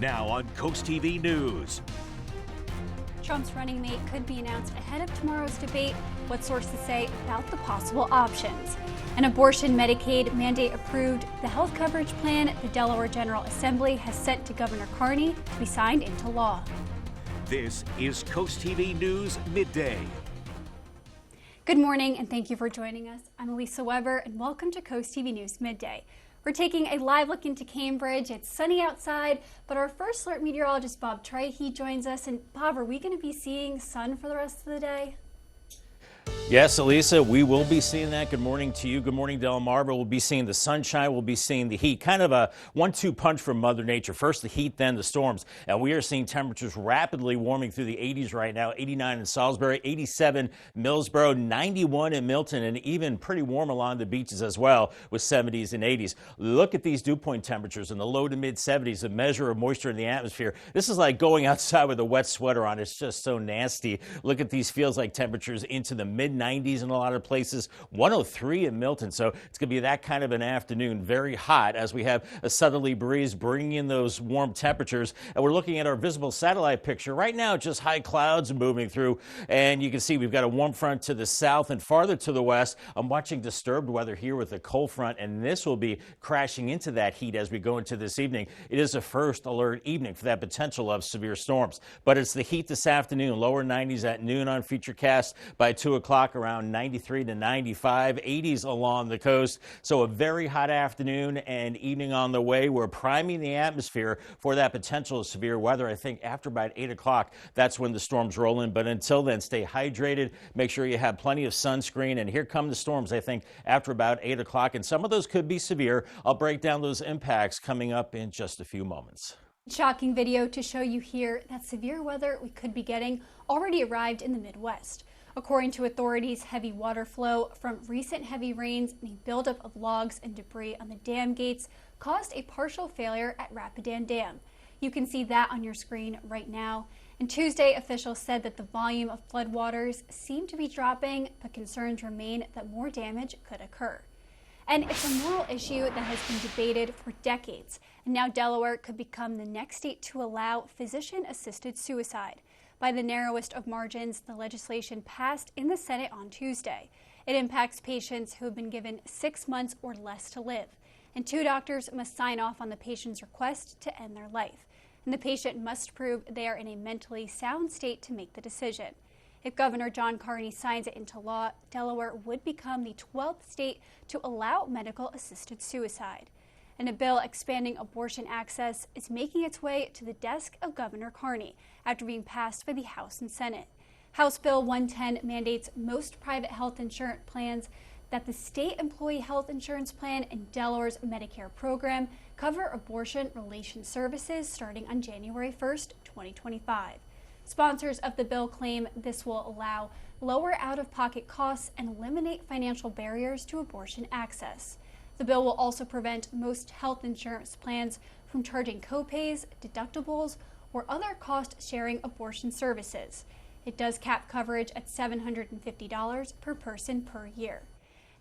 Now on CoastTV News. Trump's running mate could be announced ahead of tomorrow's debate. What sources say about the possible options. An abortion Medicaid mandate approved. The health coverage plan the Delaware General Assembly has sent to Governor Carney to be signed into law. This is CoastTV News Midday. Good morning and thank you for joining us. I'm Elisa Weber and welcome to CoastTV News Midday. We're taking a live look into Cambridge. It's sunny outside, but our first alert meteorologist, Bob Trahey, joins us. And Bob, are we going to be seeing sun for the rest of the day? Yes, Elisa, we will be seeing that. Good morning to you. Good morning, Delmarva. We'll be seeing the sunshine. We'll be seeing the heat. Kind of a 1-2 punch from Mother Nature. First the heat, then the storms. And we are seeing temperatures rapidly warming through the 80s right now. 89 in Salisbury, 87 Millsboro, 91 in Milton, and even pretty warm along the beaches as well with 70s and 80s. Look at these dew point temperatures in the low to mid 70s, a measure of moisture in the atmosphere. This is like going outside with a wet sweater on. It's just so nasty. Look at these feels like temperatures into the mid 90s in a lot of places, 103 in Milton. So it's going to be that kind of an afternoon, very hot as we have a southerly breeze bringing in those warm temperatures. And we're looking at our visible satellite picture right now, just high clouds moving through. And you can see we've got a warm front to the south and farther to the west. I'm watching disturbed weather here with a cold front, and this will be crashing into that heat as we go into this evening. It is a first alert evening for that potential of severe storms. But it's the heat this afternoon, lower 90s at noon on Futurecast. By 2 o'clock, around 93 to 95, 80s along the coast. So a very hot afternoon and evening on the way. We're priming the atmosphere for that potential of severe weather. I think after about 8 o'clock, that's when the storms roll in. But until then, stay hydrated. Make sure you have plenty of sunscreen. And here come the storms, I think, after about 8 o'clock. And some of those could be severe. I'll break down those impacts coming up in just a few moments. Shocking video to show you here that severe weather we could be getting already arrived in the Midwest. According to authorities, heavy water flow from recent heavy rains and a buildup of logs and debris on the dam gates caused a partial failure at Rapidan Dam. You can see that on your screen right now. And Tuesday, officials said that the volume of floodwaters seemed to be dropping, but concerns remain that more damage could occur. And it's a moral issue that has been debated for decades. And now Delaware could become the next state to allow physician-assisted suicide. By the narrowest of margins, the legislation passed in the Senate on Tuesday. It impacts patients who have been given 6 months or less to live. And 2 doctors must sign off on the patient's request to end their life. And the patient must prove they are in a mentally sound state to make the decision. If Governor John Carney signs it into law, Delaware would become the 12th state to allow medical-assisted suicide. And a bill expanding abortion access is making its way to the desk of Governor Carney after being passed by the House and Senate. House Bill 110 mandates most private health insurance plans that the state employee health insurance plan and Delaware's Medicare program cover abortion-related services starting on January 1st, 2025. Sponsors of the bill claim this will allow lower out-of-pocket costs and eliminate financial barriers to abortion access. The bill will also prevent most health insurance plans from charging copays, deductibles, or other cost-sharing abortion services. It does cap coverage at $750 per person per year.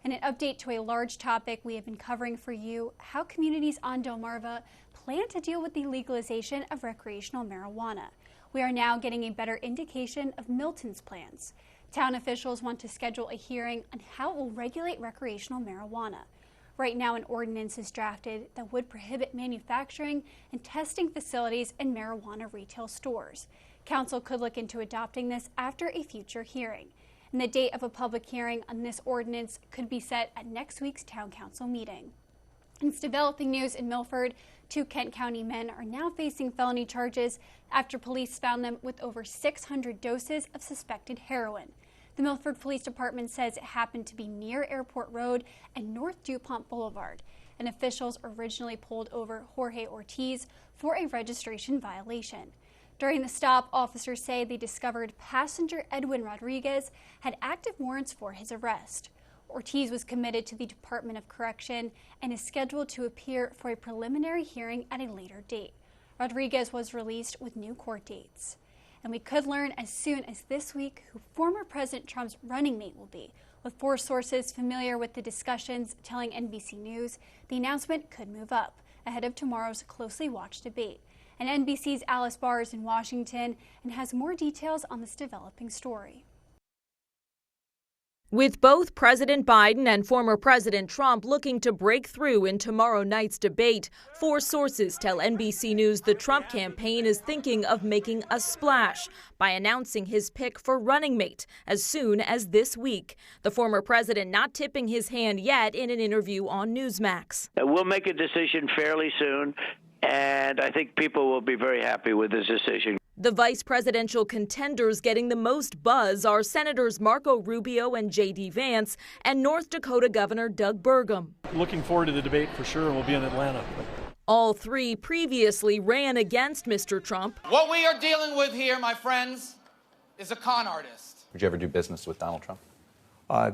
And an update to a large topic we have been covering for you, how communities on Delmarva plan to deal with the legalization of recreational marijuana. We are now getting a better indication of Milton's plans. Town officials want to schedule a hearing on how it will regulate recreational marijuana. Right now, an ordinance is drafted that would prohibit manufacturing and testing facilities in marijuana retail stores. Council could look into adopting this after a future hearing. And the date of a public hearing on this ordinance could be set at next week's Town Council meeting. It's developing news in Milford. 2 Kent County men are now facing felony charges after police found them with over 600 doses of suspected heroin. The Milford Police Department says it happened to be near Airport Road and North DuPont Boulevard, and officials originally pulled over Jorge Ortiz for a registration violation. During the stop, officers say they discovered passenger Edwin Rodriguez had active warrants for his arrest. Ortiz was committed to the Department of Correction and is scheduled to appear for a preliminary hearing at a later date. Rodriguez was released with new court dates. And we could learn as soon as this week who former President Trump's running mate will be. With 4 sources familiar with the discussions telling NBC News, the announcement could move up. ahead of tomorrow's closely watched debate. And NBC's Alice Barr is in Washington and has more details on this developing story. With both President Biden and former President Trump looking to break through in tomorrow night's debate, 4 sources tell NBC News the Trump campaign is thinking of making a splash by announcing his pick for running mate as soon as this week. The former president not tipping his hand yet in an interview on Newsmax. We'll make a decision fairly soon, and I think people will be very happy with this decision. The vice presidential contenders getting the most buzz are Senators Marco Rubio and J.D. Vance and North Dakota Governor Doug Burgum. Looking forward to the debate for sure, and we'll be in Atlanta. All 3 previously ran against Mr. Trump. What we are dealing with here, my friends, is a con artist. Would you ever do business with Donald Trump? I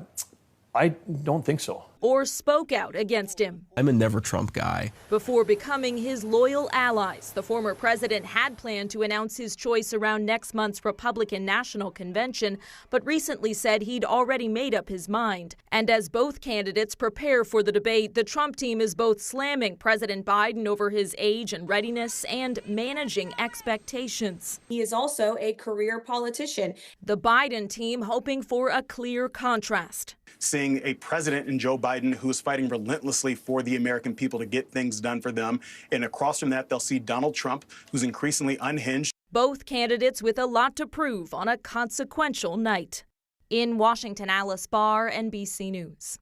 don't think so. Or spoke out against him. I'm a never Trump guy. Before becoming his loyal allies, the former president had planned to announce his choice around next month's Republican National Convention, but recently said he'd already made up his mind. And as both candidates prepare for the debate, the Trump team is both slamming President Biden over his age and readiness and managing expectations. He is also a career politician. The Biden team hoping for a clear contrast. Seeing a president in Joe Biden who is fighting relentlessly for the American people to get things done for them. And across from that, they'll see Donald Trump, who's increasingly unhinged. Both candidates with a lot to prove on a consequential night. In Washington, Alice Barr, NBC News.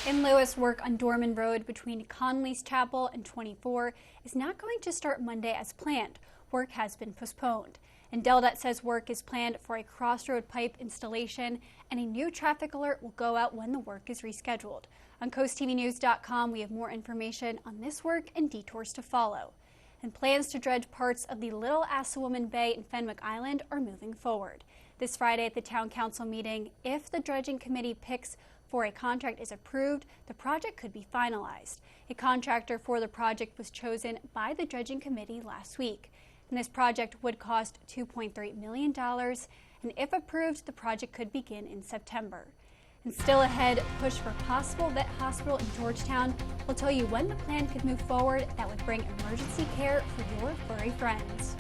In Lewis, work on Dorman Road between Conley's Chapel and 24 is not going to start Monday as planned. Work has been postponed. And Deldet says work is planned for a crossroad pipe installation, and a new traffic alert will go out when the work is rescheduled. On CoastTVnews.com, we have more information on this work and detours to follow. And plans to dredge parts of the Little Assawoman Bay in Fenwick Island are moving forward. This Friday at the Town Council meeting, if the dredging committee picks for a contract is approved, the project could be finalized. A contractor for the project was chosen by the dredging committee last week. And this project would cost $2.3 million, and if approved, the project could begin in September. And still ahead, push for possible vet hospital in Georgetown. We'll tell you when the plan could move forward that would bring emergency care for your furry friends.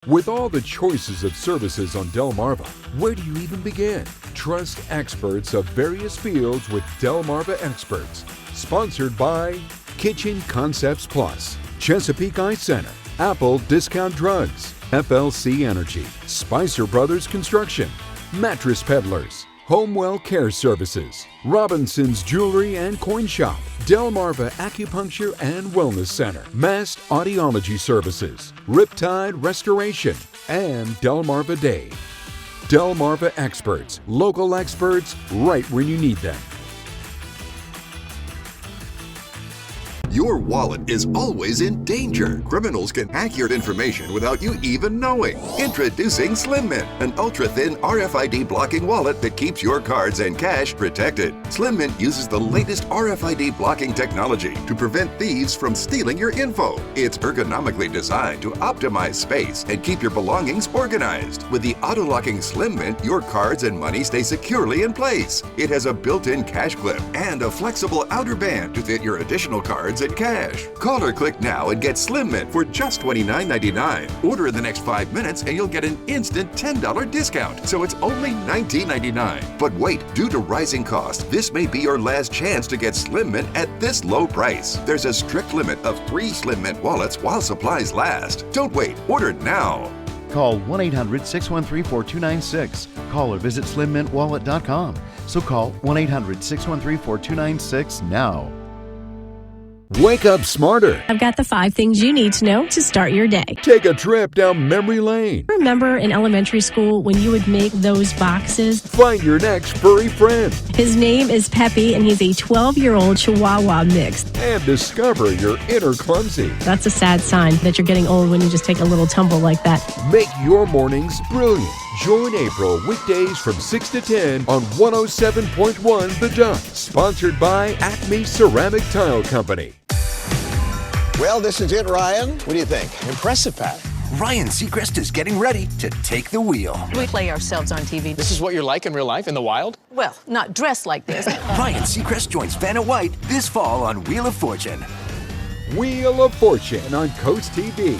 With all the choices of services on Delmarva, where do you even begin? Trust experts of various fields with Delmarva Experts. Sponsored by Kitchen Concepts Plus, Chesapeake Eye Center, Apple Discount Drugs, FLC Energy, Spicer Brothers Construction, Mattress Peddlers, Homewell Care Services, Robinson's Jewelry and Coin Shop, Delmarva Acupuncture and Wellness Center, Mast Audiology Services, Riptide Restoration, and Delmarva Day. Delmarva Experts, local experts right when you need them. Your wallet is always in danger. Criminals can hack your information without you even knowing. Introducing Slim Mint, an ultra-thin RFID blocking wallet that keeps your cards and cash protected. Slim Mint uses the latest RFID blocking technology to prevent thieves from stealing your info. It's ergonomically designed to optimize space and keep your belongings organized. With the auto-locking Slim Mint, your cards and money stay securely in place. It has a built-in cash clip and a flexible outer band to fit your additional cards and cash. Call or click now and get Slim Mint for just $29.99. Order in the next 5 minutes and you'll get an instant $10 discount, so it's only $19.99. But wait, due to rising costs, this may be your last chance to get Slim Mint at this low price. There's a strict limit of 3 Slim Mint wallets while supplies last. Don't wait, order now. Call 1-800-613-4296. Call or visit slimmintwallet.com. So call 1-800-613-4296 now. Wake up smarter. I've got the 5 things you need to know to start your day. Take a trip down memory lane. Remember in elementary school when you would make those boxes? Find your next furry friend. His name is Peppy, and he's a 12-year-old Chihuahua mix. And discover your inner clumsy. That's a sad sign that you're getting old when you just take a little tumble like that. Make your mornings brilliant. Join April weekdays from 6 to 10 on 107.1 The Duck. Sponsored by Acme Ceramic Tile Company. Well, this is it, Ryan. What do you think? Impressive, Pat. Ryan Seacrest is getting ready to take the wheel. We play ourselves on TV. This is what you're like in real life, in the wild? Well, not dressed like this. Ryan Seacrest joins Vanna White this fall on Wheel of Fortune. Wheel of Fortune on CoastTV.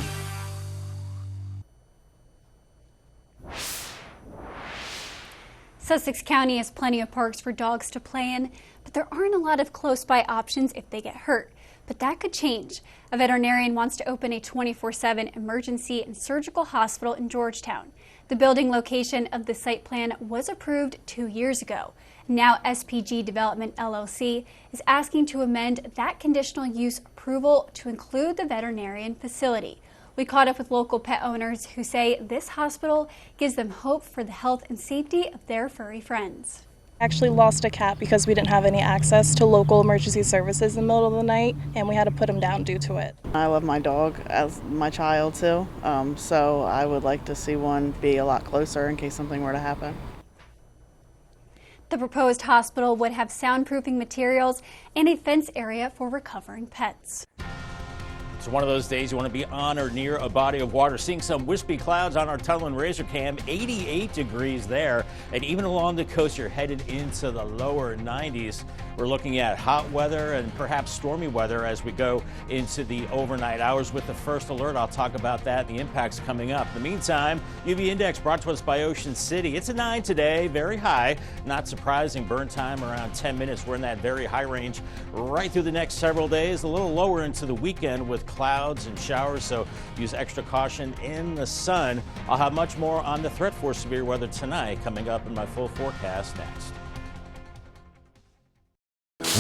Sussex County has plenty of parks for dogs to play in, but there aren't a lot of close-by options if they get hurt. But that could change. A veterinarian wants to open a 24/7 emergency and surgical hospital in Georgetown. The building location of the site plan was approved 2 years ago. Now SPG Development LLC is asking to amend that conditional use approval to include the veterinarian facility. We caught up with local pet owners who say this hospital gives them hope for the health and safety of their furry friends. I actually lost a cat because we didn't have any access to local emergency services in the middle of the night, and we had to put him down due to it. I love my dog as my child too, so I would like to see one be a lot closer in case something were to happen. The proposed hospital would have soundproofing materials and a fence area for recovering pets. It's one of those days you want to be on or near a body of water. Seeing some wispy clouds on our tunnel and razor cam, 88 degrees there. And even along the coast, you're headed into the lower 90s. We're looking at hot weather and perhaps stormy weather as we go into the overnight hours. With the first alert, I'll talk about that, the impacts coming up. In the meantime, UV index brought to us by Ocean City. It's a 9 today, very high. Not surprising, burn time around 10 minutes. We're in that very high range right through the next several days. A little lower into the weekend with clouds and showers, so use extra caution in the sun. I'll have much more on the threat for severe weather tonight coming up in my full forecast next.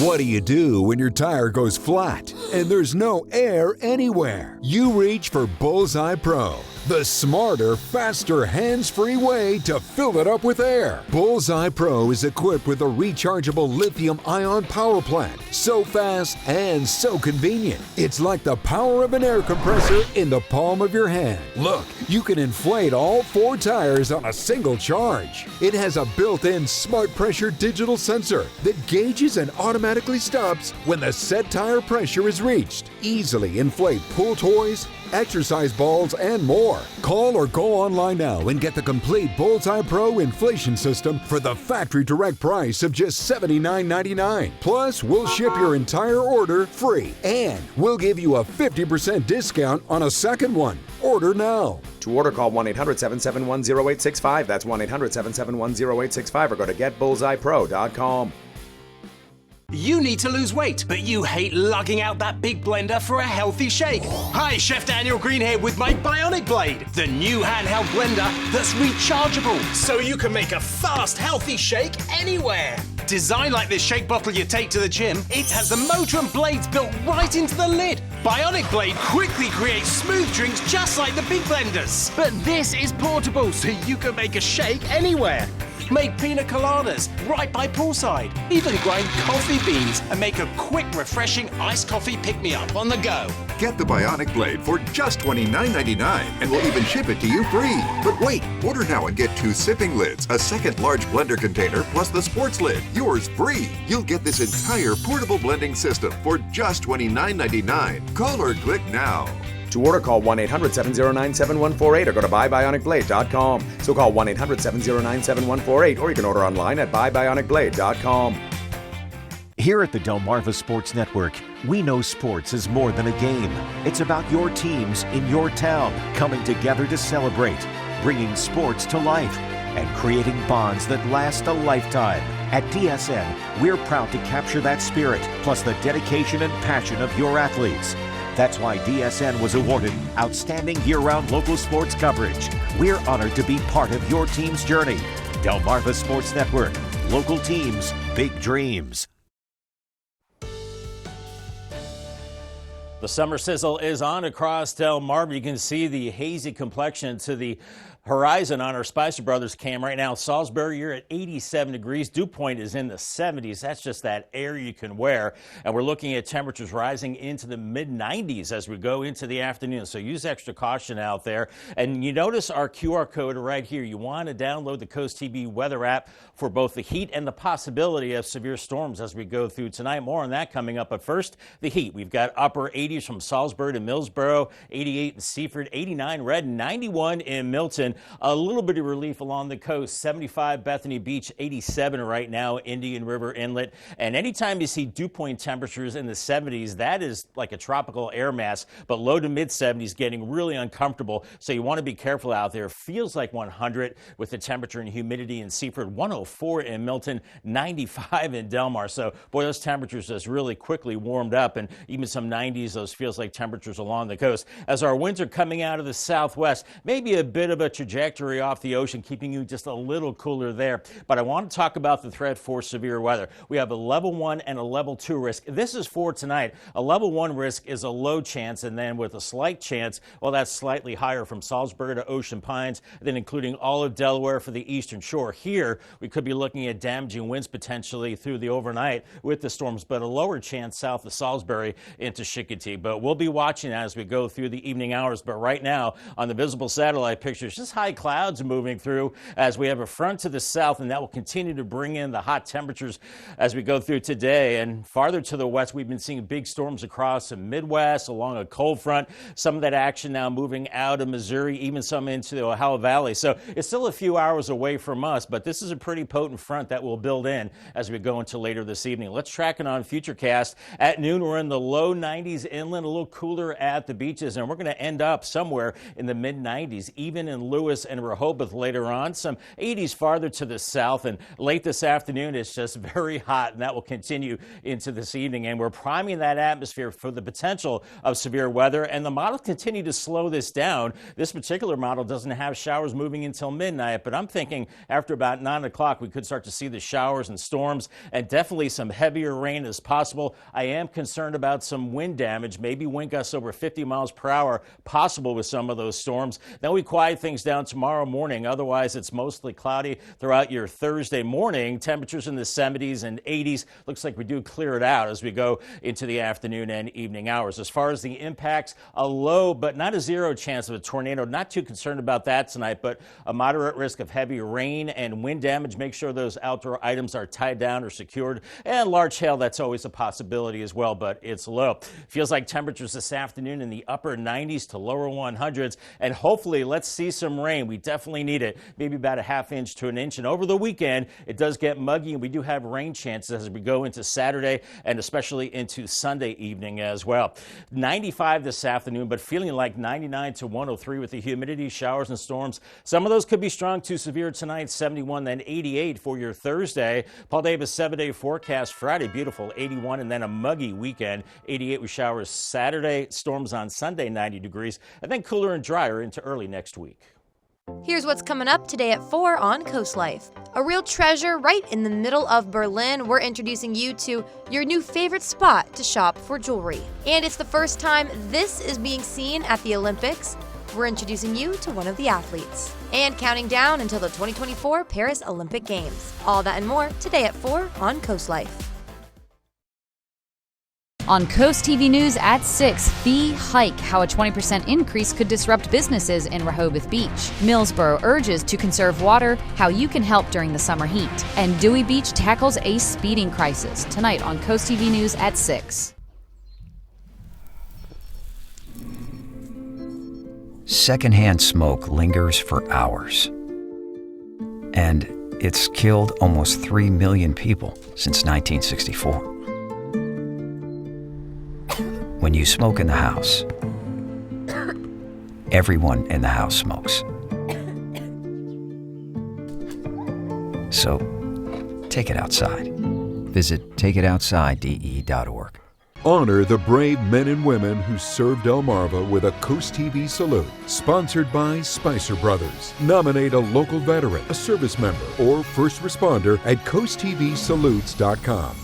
What do you do when your tire goes flat and there's no air anywhere? You reach for Bullseye Pro, the smarter, faster, hands-free way to fill it up with air. Bullseye Pro is equipped with a rechargeable lithium-ion power plant. So fast and so convenient. It's like the power of an air compressor in the palm of your hand. Look, you can inflate all 4 tires on a single charge. It has a built-in smart pressure digital sensor that gauges and automatically stops when the set tire pressure is reached. Easily inflate pool toys, exercise balls, and more. Call or go online now and get the complete Bullseye Pro inflation system for the factory direct price of just $79.99. Plus, we'll ship your entire order free, and we'll give you a 50% discount on a second one. Order now. To order, call 1-800-771-0865. That's 1-800-771-0865, or go to getbullseyepro.com. You need to lose weight, but you hate lugging out that big blender for a healthy shake. Hi, Chef Daniel Green here with my Bionic Blade, the new handheld blender that's rechargeable, so you can make a fast, healthy shake anywhere. Designed like this shake bottle you take to the gym, it has the motor and blades built right into the lid. Bionic Blade quickly creates smooth drinks just like the big blenders. But this is portable, so you can make a shake anywhere. Make pina coladas right by poolside. Even grind coffee beans and make a quick, refreshing iced coffee pick-me-up on the go. Get the Bionic Blade for just $29.99, and we'll even ship it to you free. But wait, order now and get 2 sipping lids, a second large blender container, plus the sports lid. Yours free. You'll get this entire portable blending system for just $29.99. Call or click now. To order, call 1-800-709-7148 or go to buybionicblade.com. So call 1-800-709-7148, or you can order online at buybionicblade.com. Here at the Delmarva Sports Network, we know sports is more than a game. It's about your teams in your town coming together to celebrate, bringing sports to life, and creating bonds that last a lifetime. At DSN, we're proud to capture that spirit, plus the dedication and passion of your athletes. That's why DSN was awarded Outstanding Year-Round Local Sports Coverage. We're honored to be part of your team's journey. Delmarva Sports Network. Local teams, big dreams. The summer sizzle is on across Delmarva. You can see the hazy complexion to the horizon on our Spicer Brothers cam right now. Salisbury, you're at 87 degrees. Dew Point is in the 70s. That's just that air you can wear. And we're looking at temperatures rising into the mid-90s as we go into the afternoon. So use extra caution out there. And you notice our QR code right here. You want to download the Coast TV weather app for both the heat and the possibility of severe storms as we go through tonight. More on that coming up. But first, the heat. We've got upper 80s from Salisbury to Millsboro, 88 in Seaford, 89 Red, 91 in Milton. A little bit of relief along the coast, 75 Bethany Beach, 87 right now, Indian River Inlet. And anytime you see dew point temperatures in the 70s, that is like a tropical air mass, but low to mid 70s getting really uncomfortable. So you want to be careful out there. Feels like 100 with the temperature and humidity in Seaford, 104 in Milton, 95 in Delmar. So boy, those temperatures just really quickly warmed up, and even some 90s, those feels like temperatures along the coast. As our winds are coming out of the southwest, maybe a bit of a trajectory off the ocean, keeping you just a little cooler there. But I want to talk about the threat for severe weather. We have a level 1 and a level 2 risk. This is for tonight. A level 1 risk is a low chance, and then with a slight chance, well, that's slightly higher from Salisbury to Ocean Pines, then including all of Delaware for the eastern shore. Here, we could be looking at damaging winds potentially through the overnight with the storms, but a lower chance south of Salisbury into Chicotee. But we'll be watching as we go through the evening hours. But right now, on the visible satellite pictures, just high clouds moving through as we have a front to the south, and that will continue to bring in the hot temperatures as we go through today. And farther to the west, we've been seeing big storms across the Midwest along a cold front. Some of that action now moving out of Missouri, even some into the Ohio Valley. So it's still a few hours away from us, but this is a pretty potent front that will build in as we go into later this evening. Let's track it on Futurecast. At noon, we're in the low 90s inland, a little cooler at the beaches, and we're going to end up somewhere in the mid-90s, even in Lewis and Rehoboth later on. Some 80s farther to the south, and late this afternoon, it's just very hot, and that will continue into this evening. And we're priming that atmosphere for the potential of severe weather, and the models continue to slow this down. This particular model doesn't have showers moving until midnight, but I'm thinking after about 9 o'clock, we could start to see the showers and storms, and definitely some heavier rain as possible. I am concerned about some wind damage, maybe wind gusts over 50 miles per hour possible with some of those storms. Then we quiet things down tomorrow morning. Otherwise, it's mostly cloudy throughout your Thursday morning. Temperatures in the 70s and 80s. Looks like we do clear it out as we go into the afternoon and evening hours. As far as the impacts, a low but not a zero chance of a tornado. Not too concerned about that tonight, but a moderate risk of heavy rain and wind damage. Make sure those outdoor items are tied down or secured. And large hail, that's always a possibility as well, but it's low. Feels like temperatures this afternoon in the upper 90s to lower 100s, and hopefully let's see some rain. We definitely need it, maybe about a ½ inch to an inch. And over the weekend, it does get muggy, and we do have rain chances as we go into Saturday and especially into Sunday evening as well. 95 this afternoon, but feeling like 99 to 103 with the humidity, showers and storms. Some of those could be strong to severe tonight, 71, then 88 for your Thursday. Paul Davis 7-day forecast Friday, beautiful 81, and then a muggy weekend, 88 with showers Saturday, storms on Sunday, 90 degrees, and then cooler and drier into early next week. Here's what's coming up today at 4 on Coast Life. A real treasure right in the middle of Berlin. We're introducing you to your new favorite spot to shop for jewelry. And it's the first time this is being seen at the Olympics. We're introducing you to one of the athletes. And counting down until the 2024 Paris Olympic Games. All that and more today at 4 on Coast Life. On Coast TV News at 6, the hike, how a 20% increase could disrupt businesses in Rehoboth Beach. Millsboro urges to conserve water, how you can help during the summer heat. And Dewey Beach tackles a speeding crisis. Tonight on Coast TV News at 6. Secondhand smoke lingers for hours. And it's killed almost 3 million people since 1964. When you smoke in the house, everyone in the house smokes. So, take it outside. Visit takeitoutside.de.org. Honor the brave men and women who served Delmarva with a Coast TV salute, sponsored by Spicer Brothers. Nominate a local veteran, a service member, or first responder at coasttvsalutes.com.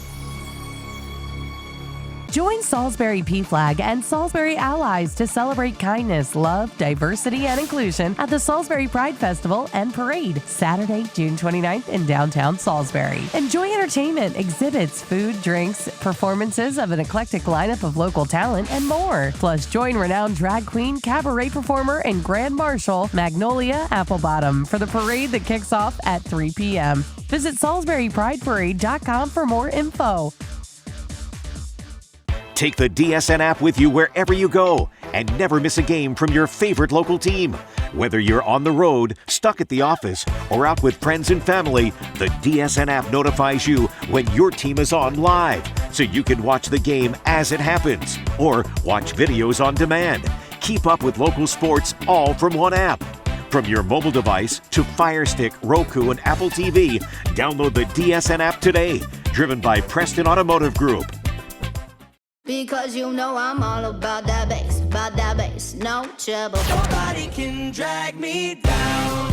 Join Salisbury PFLAG and Salisbury Allies to celebrate kindness, love, diversity, and inclusion at the Salisbury Pride Festival and Parade, Saturday, June 29th in downtown Salisbury. Enjoy entertainment, exhibits, food, drinks, performances of an eclectic lineup of local talent, and more. Plus, join renowned drag queen, cabaret performer, and Grand Marshal Magnolia Applebottom for the parade that kicks off at 3 p.m. Visit SalisburyPrideParade.com for more info. Take the DSN app with you wherever you go and never miss a game from your favorite local team. Whether you're on the road, stuck at the office, or out with friends and family, the DSN app notifies you when your team is on live, so you can watch the game as it happens or watch videos on demand. Keep up with local sports all from one app. From your mobile device to Fire Stick, Roku, and Apple TV, download the DSN app today. Driven by Preston Automotive Group. Because you know I'm all about that bass, no trouble. Nobody can drag me down.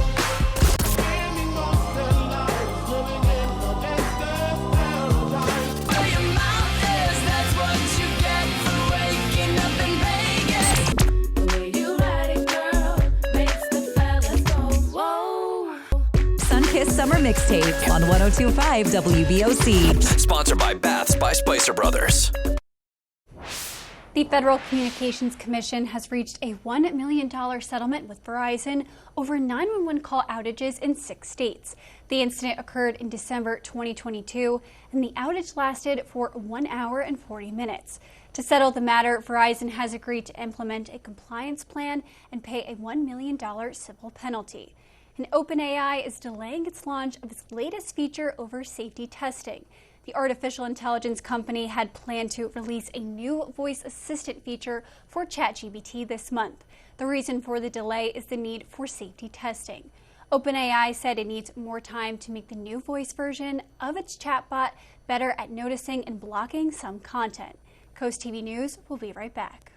Sun-Kissed Summer Mixtape on 102.5 WBOC. Sponsored by Baths by Spicer Brothers. The Federal Communications Commission has reached a $1 million settlement with Verizon over 911 call outages in 6 states. The incident occurred in December 2022, and the outage lasted for 1 hour and 40 minutes. To settle the matter, Verizon has agreed to implement a compliance plan and pay a $1 million civil penalty. And OpenAI is delaying its launch of its latest feature over safety testing. The artificial intelligence company had planned to release a new voice assistant feature for ChatGPT this month. The reason for the delay is the need for safety testing. OpenAI said it needs more time to make the new voice version of its chatbot better at noticing and blocking some content. CoastTV News will be right back.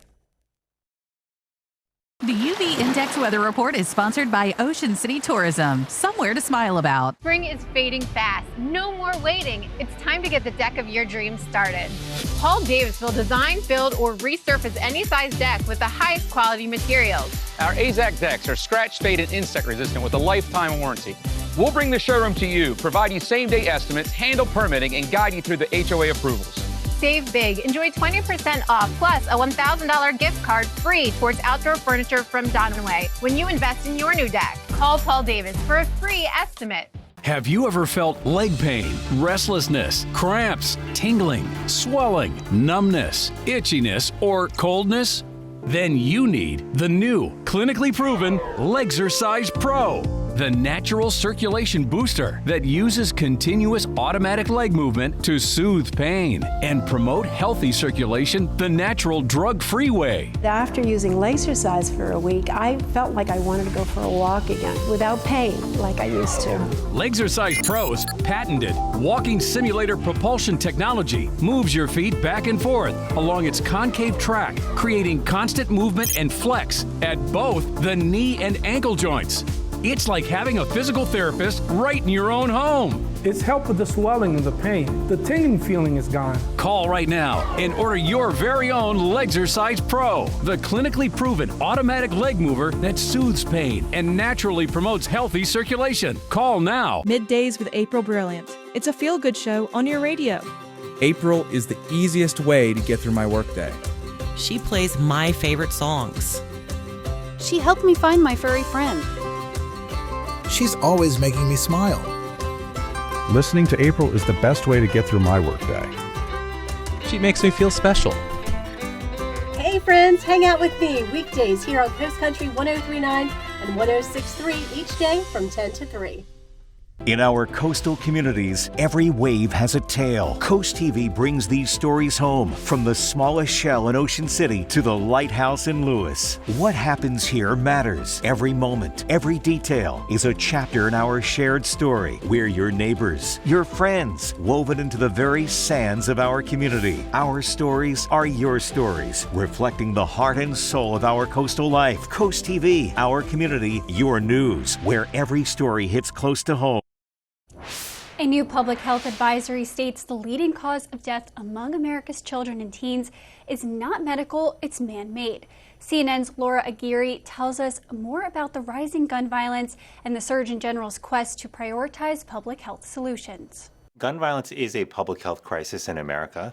The UV Index Weather Report is sponsored by Ocean City Tourism. Somewhere to smile about. Spring is fading fast. No more waiting. It's time to get the deck of your dreams started. Paul Davis will design, build, or resurface any size deck with the highest quality materials. Our AZAC decks are scratch, fade, and insect resistant with a lifetime warranty. We'll bring the showroom to you, provide you same-day estimates, handle permitting, and guide you through the HOA approvals. Save big. Enjoy 20% off plus a $1,000 gift card free towards outdoor furniture from Donaway when you invest in your new deck. Call Paul Davis for a free estimate. Have you ever felt leg pain, restlessness, cramps, tingling, swelling, numbness, itchiness, or coldness? Then you need the new, clinically proven Legzercise Pro. The natural circulation booster that uses continuous automatic leg movement to soothe pain and promote healthy circulation the natural drug-free way. After using Legzercise for a week, I felt like I wanted to go for a walk again without pain like I used to. Legzercise Pro's patented walking simulator propulsion technology moves your feet back and forth along its concave track, creating constant movement and flex at both the knee and ankle joints. It's like having a physical therapist right in your own home. It's helped with the swelling and the pain. The tingling feeling is gone. Call right now and order your very own Legzercise Pro, the clinically proven automatic leg mover that soothes pain and naturally promotes healthy circulation. Call now. Middays with April Brilliant. It's a feel-good show on your radio. April is the easiest way to get through my workday. She plays my favorite songs. She helped me find my furry friend. She's always making me smile. Listening to April is the best way to get through my workday. She makes me feel special. Hey friends, hang out with me weekdays here on Coast Country 103.9 and 106.3 each day from 10 to 3. In our coastal communities, every wave has a tale. Coast TV brings these stories home, from the smallest shell in Ocean City to the lighthouse in Lewis. What happens here matters. Every moment, every detail is a chapter in our shared story. We're your neighbors, your friends, woven into the very sands of our community. Our stories are your stories, reflecting the heart and soul of our coastal life. Coast TV, our community, your news, where every story hits close to home. A new public health advisory states the leading cause of death among America's children and teens is not medical, it's man-made. CNN's Laura Aguirre tells us more about the rising gun violence and the Surgeon General's quest to prioritize public health solutions. Gun violence is a public health crisis in America.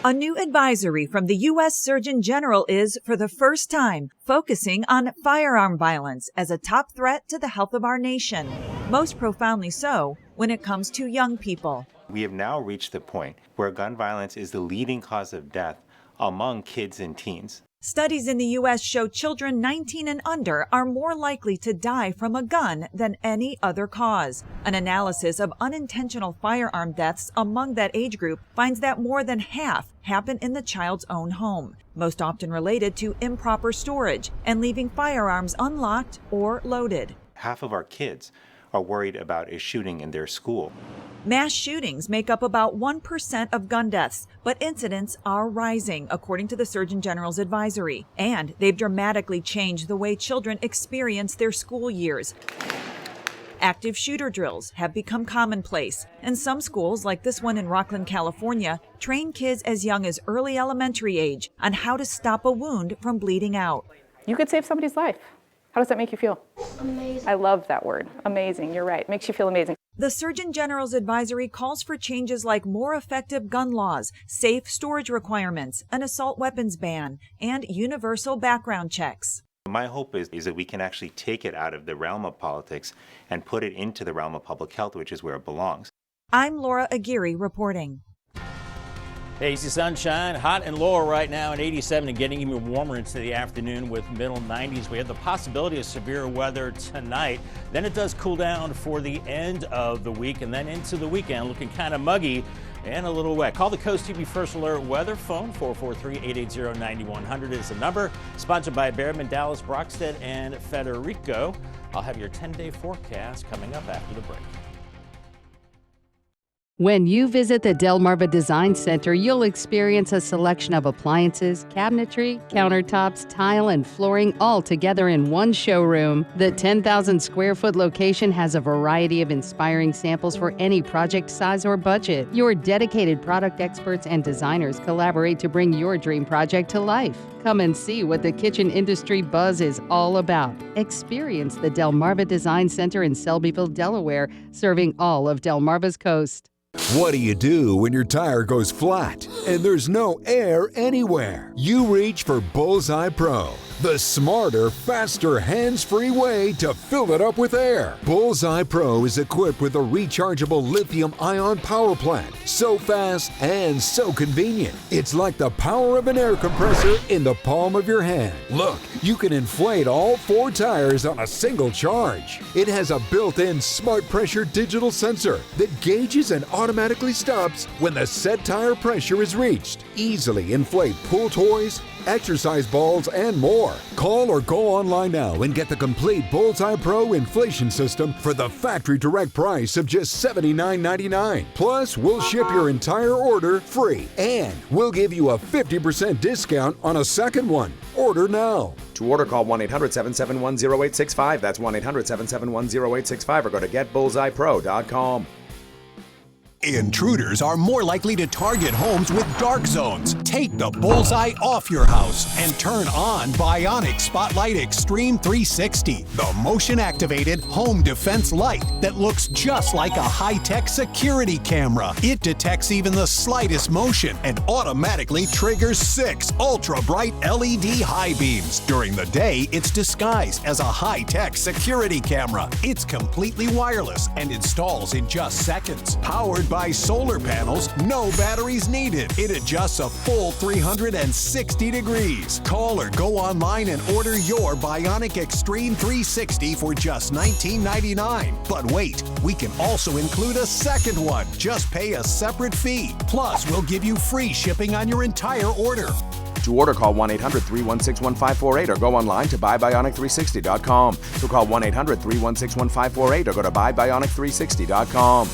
A new advisory from the U.S. Surgeon General is, for the first time, focusing on firearm violence as a top threat to the health of our nation. Most profoundly so when it comes to young people. We have now reached the point where gun violence is the leading cause of death among kids and teens. Studies in the U.S. show children 19 and under are more likely to die from a gun than any other cause. An analysis of unintentional firearm deaths among that age group finds that more than half happen in the child's own home, most often related to improper storage and leaving firearms unlocked or loaded. Half of our kids are worried about a shooting in their school. Mass shootings make up about 1% of gun deaths, but incidents are rising, according to the Surgeon General's advisory. And they've dramatically changed the way children experience their school years. Active shooter drills have become commonplace, and some schools, like this one in Rockland, California, train kids as young as early elementary age on how to stop a wound from bleeding out. You could save somebody's life. How does that make you feel? Amazing. I love that word. Amazing. You're right. It makes you feel amazing. The Surgeon General's advisory calls for changes like more effective gun laws, safe storage requirements, an assault weapons ban, and universal background checks. My hope is that we can actually take it out of the realm of politics and put it into the realm of public health, which is where it belongs. I'm Laura Aguirre reporting. Hazy sunshine, hot and low right now at 87 and getting even warmer into the afternoon with middle 90s. We have the possibility of severe weather tonight. Then it does cool down for the end of the week and then into the weekend, looking kind of muggy and a little wet. Call the CoastTV First Alert weather phone. 443-880-9100 is the number. Sponsored by Behrman, Dallas, Brockstead, and Federico. I'll have your 10-day forecast coming up after the break. When you visit the Delmarva Design Center, you'll experience a selection of appliances, cabinetry, countertops, tile, and flooring all together in one showroom. The 10,000 square foot location has a variety of inspiring samples for any project size or budget. Your dedicated product experts and designers collaborate to bring your dream project to life. Come and see what the kitchen industry buzz is all about. Experience the Delmarva Design Center in Selbyville, Delaware, serving all of Delmarva's coast. What do you do when your tire goes flat and there's no air anywhere? You reach for Bullseye Pro, the smarter, faster, hands-free way to fill it up with air. Bullseye Pro is equipped with a rechargeable lithium-ion power plant. So fast and so convenient. It's like the power of an air compressor in the palm of your hand. Look, you can inflate all 4 tires on a single charge. It has a built-in smart pressure digital sensor that gauges and automatically stops when the set tire pressure is reached. Easily inflate pool toys, exercise balls, and more. Call or go online now and get the complete Bullseye Pro inflation system for the factory direct price of just $79.99. Plus, we'll ship your entire order free, and we'll give you a 50% discount on a second one. Order now. To order, call 1-800-771-0865. That's 1-800-771-0865 or go to getbullseyepro.com. Intruders are more likely to target homes with dark zones. Take the bullseye off your house and turn on Bionic Spotlight Extreme 360, the motion-activated home defense light that looks just like a high-tech security camera. It detects even the slightest motion and automatically triggers 6 ultra-bright LED high beams. During the day, it's disguised as a high-tech security camera. It's completely wireless and installs in just seconds. Powered by solar panels, no batteries needed. It adjusts a full 360 degrees. Call or go online and order your Bionic Extreme 360 for just $19.99. But wait, we can also include a second one. Just pay a separate fee. Plus, we'll give you free shipping on your entire order. To order, call 1-800-316-1548 or go online to buybionic360.com. So call 1-800-316-1548 or go to buybionic360.com.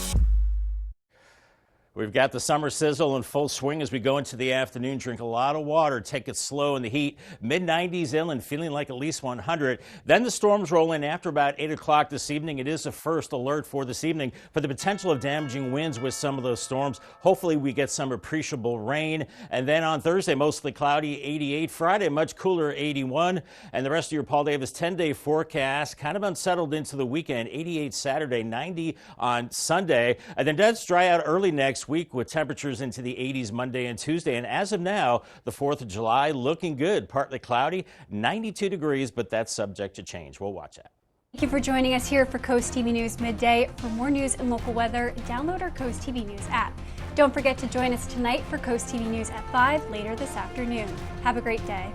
We've got the summer sizzle in full swing as we go into the afternoon. Drink a lot of water, take it slow in the heat. Mid-90s inland, feeling like at least 100. Then the storms roll in after about 8 o'clock this evening. It is a first alert for this evening for the potential of damaging winds with some of those storms. Hopefully we get some appreciable rain. And then on Thursday, mostly cloudy, 88. Friday, much cooler, 81. And the rest of your Paul Davis 10-day forecast, kind of unsettled into the weekend. 88 Saturday, 90 on Sunday. And then does dry out early next week with temperatures into the 80s Monday and Tuesday. And as of now, the 4th of July looking good, partly cloudy, 92 degrees, but that's subject to change. We'll watch that. Thank you for joining us here for Coast TV News Midday. For more news and local weather, download our Coast TV News app. Don't forget to join us tonight for Coast TV News at 5 later this afternoon. Have a great day.